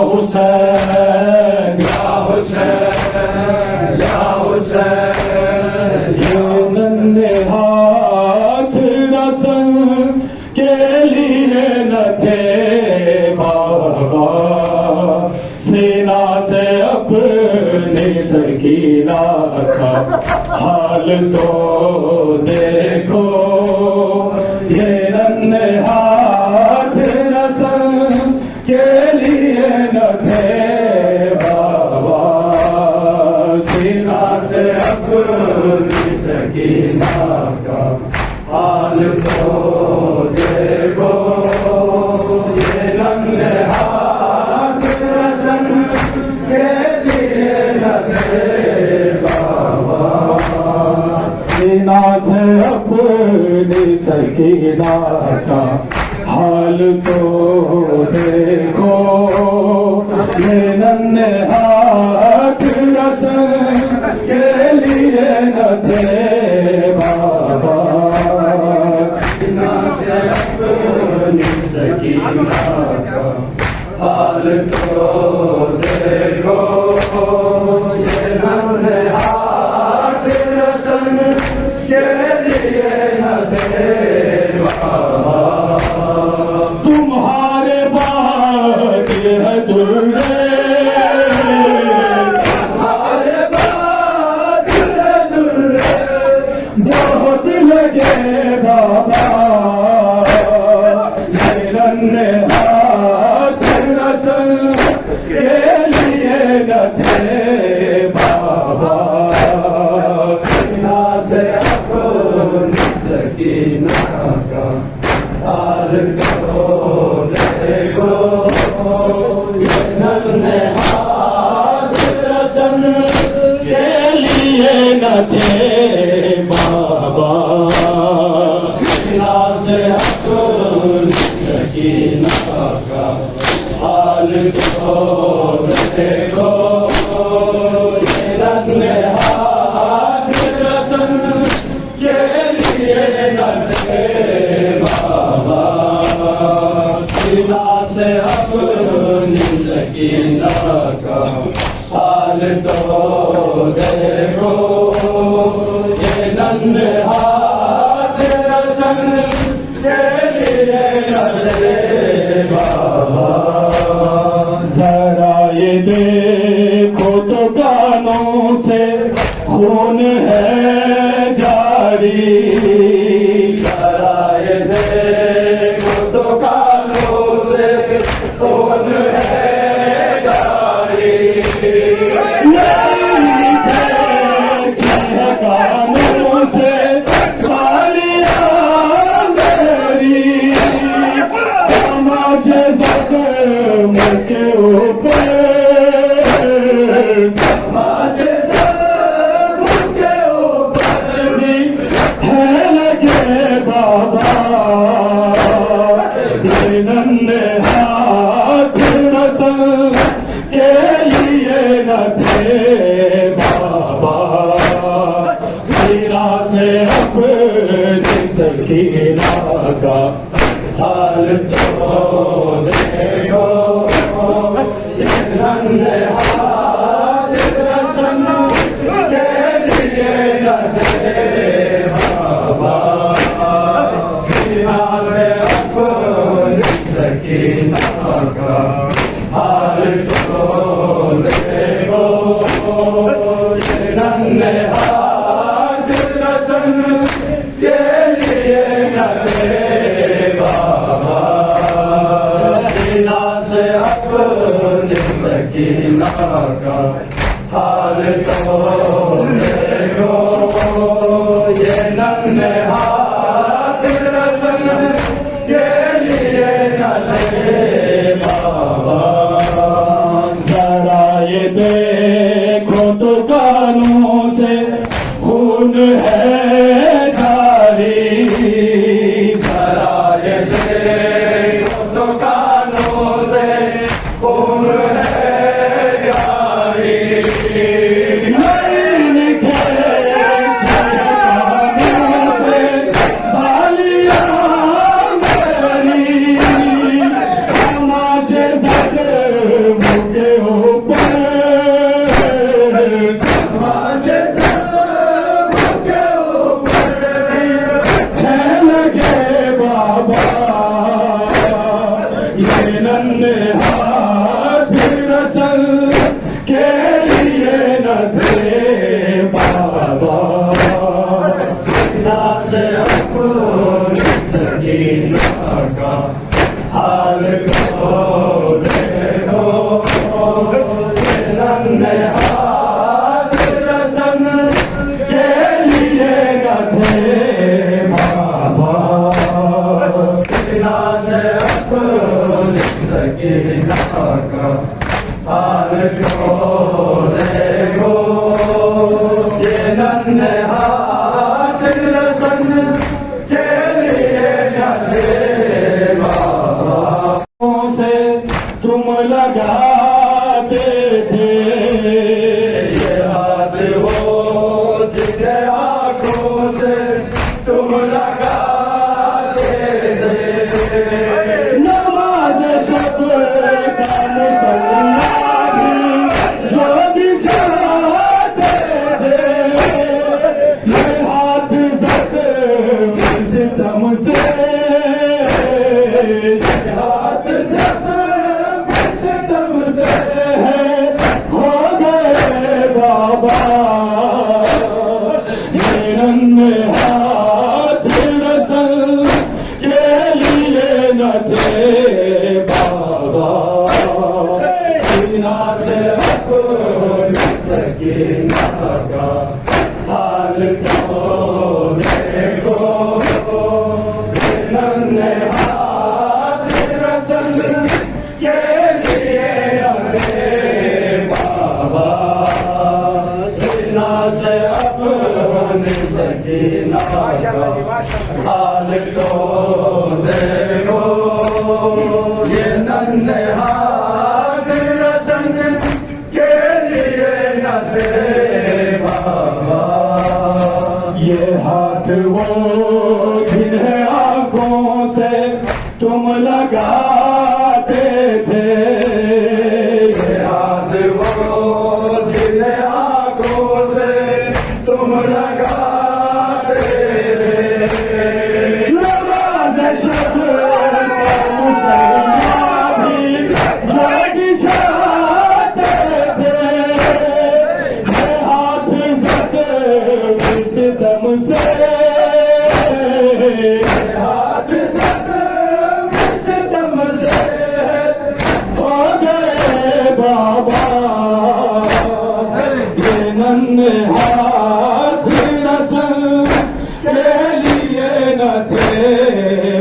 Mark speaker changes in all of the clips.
Speaker 1: हुसैन या हुसैन या हुसैन। ये नन्हे हाथ रसन के लिए न थे बाबा, सीना से अपनी सकीना का हाल तो देखो। ये नन्हे हाथ रसन के लिए न थे बाबा, सीना से अपनी सकीना का हाल तो देखो। ये नन्हे हाथ रसन के लिए न थे बाबा, सीना से अपनी सकीना का हाल तो देखो। ये नन्हे हाथ रसन के लिए न थे बाबा, सीना से अपनी सकीना का हाल तो देखो। ये नन्हे हाथ रसन के लिए न थे बाबा, तुम्हारे बाद है दुर्रे, तुम्हारे बाद है दुर्रे बहुत लगे बाबा। ये नन्हे हाथ रसन के लिए न थे बाबा, सीना से अपनी सकीना का हाल तो देखो। ये नन्हे हाथ रसन के लिए न थे बाबा, सीना से अपनी सकीना का हाल तो देखो। ये नन्हे हाथ रसन के लिए न थे बाबा, सीना से अपनी सकीना का हाल तो देखो। ये नन्हे हाथ रसन के लिए न थे बाबा, जरा ये देखो तो कानों से खून है जारी। जरा ये देखो तो कानों से खून है जारी। कानों से खालिया मेरी, समाज ज़ख्म के ऊपर, समाज ज़ख्म के ऊपर भी है लगे बाबा। ये नन्हे हाथ रसन के लिए न थे बाबा, सीना से अपनी सकीना का हाल तो देखो। ये नन्हे हाथ रसन के लिए न थे बाबा, सीना से अपनी सकीना का हाल तो देखो। ये नन्हे हाथ रसन के लिए न थे बाबा, सीना से अपनी सकीना का हाल तो देखो। ये नन्हे हाथ रसन के लिए न थे बाबा, जरा ये देखो तो कानों से खून है जारी। जरा ये देखो तो कानों से खून है जारी। नहीं लिखे कानों से का हाल को देखो, ये नन्हे हाथ रसन के लिए नन्हे बाहों से तुम लगाते थे, ये हाथ हो जिनके आंखों से तुम लगाते थे, नमाज शब का मुसल्ला भी जो बिछाते थे, ये हाथ ज़ख्म सितम से, ये हाथ ज़ख्म सितम से हो गए बाबा, ये नन्हे हाथ रसल के लिए न थे बाबा, सीना से अपनी सकीना का हाल तो देखो, ये नन्हे हाथ रसल के लिए न थे बाबा, सीना से अपनी सकीना का हाल तो देखो, ये नन्हे हाथ रसन के लिए न थे बाबा, ये हाथ वो जिन्हें आंखों से तुम लगाते थे, ये हाथ वो जिन्हें आंखों से तुम लगाते थे, नमाज शब का मुसल्ला भी जो बिछाते थे, ये हाथ ज़ख्म सितम से, ये हाथ ज़ख्म सितम से हो गए बाबा, ये नन्हे हाथ रसल के लिए न थे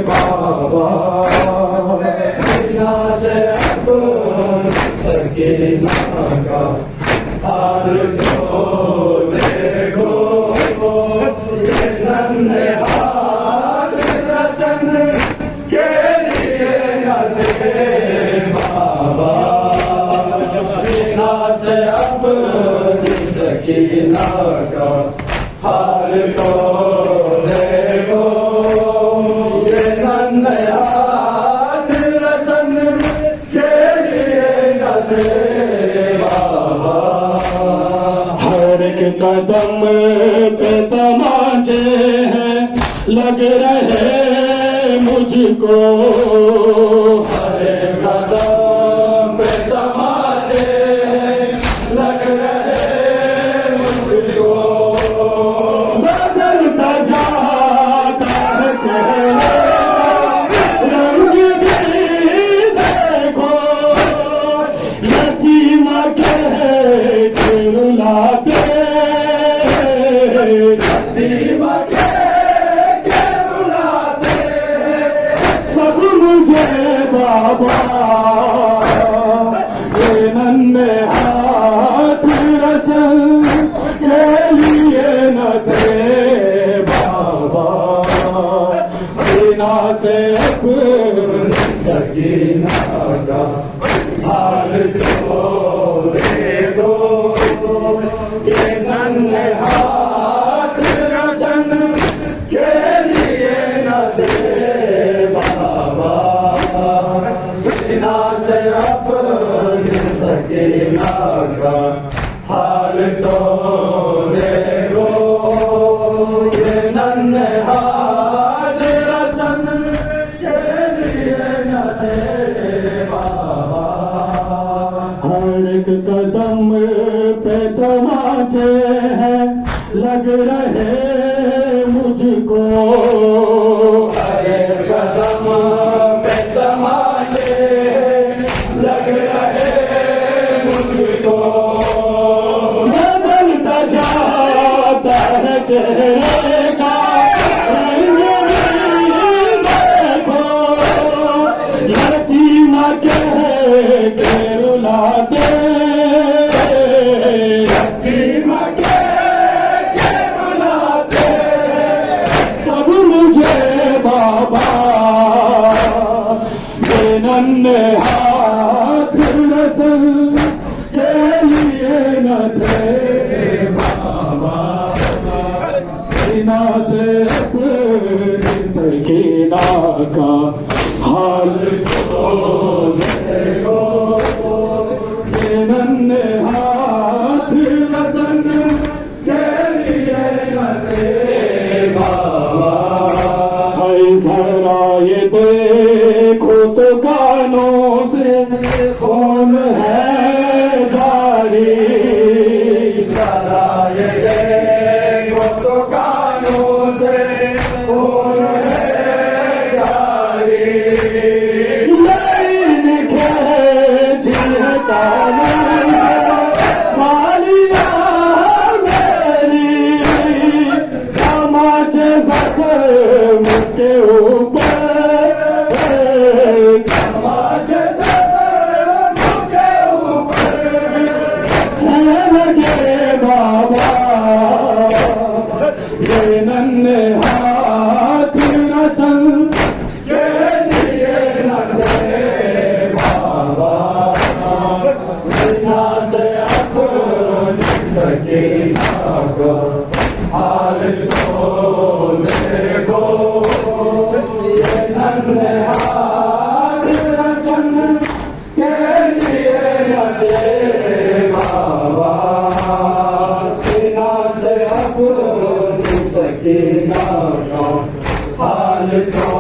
Speaker 1: बाबा, सीना से अपनी सकीना का हाल तो देखो, ये नन्हे हाथ रसन के लिए न थे बाबा, सीना से अपनी सकीना का हाल तो देखो, ये नन्हे हाथ रसन के लिए न थे बाबा, हर एक कदम पे तमाचे हैं लग रहे मुझको, हर एक कदम पे तमाचे लग रहे मुझको, बदलता जाता है चेहरे का रंग भी देखो, यतीम कह के रुलाते, यतीम कह के रुलाते, सब मुझे बाबा, ये नन्हे हाथ रसल के लिए न थे बाबा, सीना से अपनी सकीना का हाल तो देखो, ये नन्हे हाथ रसन के लिए न थे बाबा, सीना से अपनी सकीना का हाल तो देखो, ये नन्हे हाथ रसन के लिए न थे बाबा, हर एक कदम पे तमाचे हैं लग रहे मुझको, हर एक कदम पे तमाचे लग रहे मुझको, बदलता जाता है चेहरे का रंग भी देखो, यतीम कह के रुलाते, के लिए न थे बाबा, सीना से अपनी सकीना का हाल तो देखो, ये नन्हे हाथ रसन के लिए न थे बाबा। जरा ये देखो तो कानों से खून है जारी, जरा ये देखो तो कानों से खून है जारी। लाइन खींची है कानों से मालिया मेरी, तमाचे जख्म के ऊपर, तमाचे जख्म के ऊपर लगे बाबा, ये नन्हे हाथ रसन के लिए न थे बाबा, सीना से अपनी सकीना को हाल तो देखो, ये नन्हे हाथ रसन के लिए न थे बाबा, सीना से अपनी सकीना का हाल तो